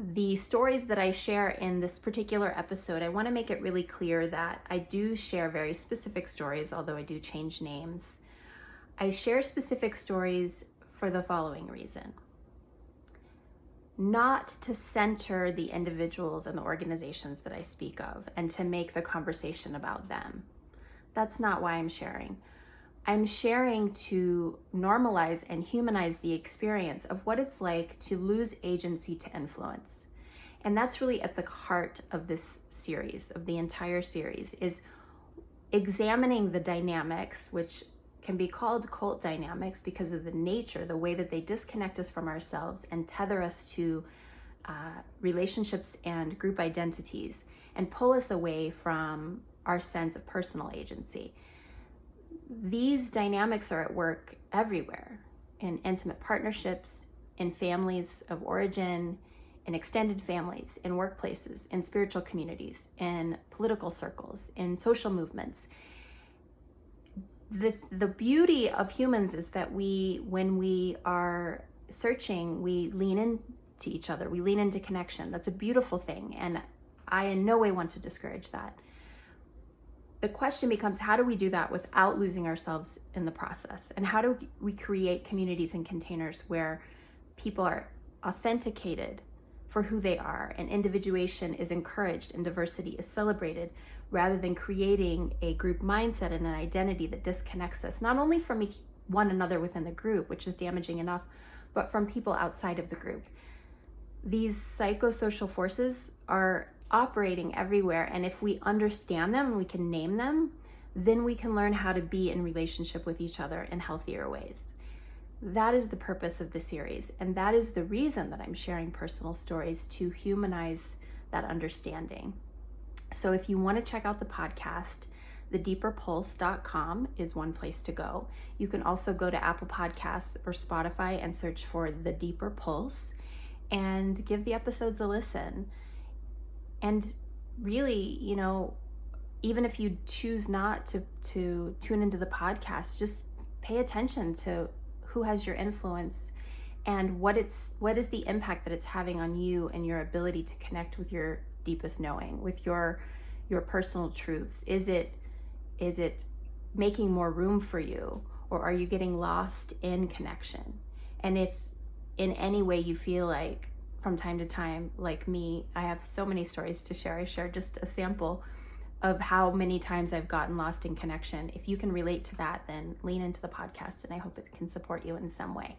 The stories that I share in this particular episode, I want to make it really clear that I do share very specific stories, although I do change names. I share specific stories for the following reason. Not to center the individuals and the organizations that I speak of and to make the conversation about them. That's not why I'm sharing. I'm sharing to normalize and humanize the experience of what it's like to lose agency to influence. And that's really at the heart of this series, of the entire series, is examining the dynamics, which can be called cult dynamics because of the nature, the way that they disconnect us from ourselves and tether us to relationships and group identities and pull us away from our sense of personal agency. These dynamics are at work everywhere, in intimate partnerships, in families of origin, in extended families, in workplaces, in spiritual communities, in political circles, in social movements. The beauty of humans is that when we are searching, we lean into each other, we lean into connection. That's a beautiful thing, and I in no way want to discourage that. The question becomes, how do we do that without losing ourselves in the process? And how do we create communities and containers where people are authenticated for who they are and individuation is encouraged and diversity is celebrated, rather than creating a group mindset and an identity that disconnects us, not only from one another within the group, which is damaging enough, but from people outside of the group. These psychosocial forces are operating everywhere, and if we understand them and we can name them, then we can learn how to be in relationship with each other in healthier ways. That is the purpose of the series, and that is the reason that I'm sharing personal stories, to humanize that understanding. So if you want to check out the podcast, thedeeperpulse.com is one place to go. You can also go to Apple Podcasts or Spotify and search for The Deeper Pulse and give the episodes a listen. And really, even if you choose not to tune into the podcast, just pay attention to who has your influence and what is the impact that it's having on you and your ability to connect with your deepest knowing, with your personal truths. Is it making more room for you, or are you getting lost in connection? And if in any way you feel like, from time to time, like me, I have so many stories to share. I share just a sample of how many times I've gotten lost in connection. If you can relate to that, then lean into the podcast, and I hope it can support you in some way.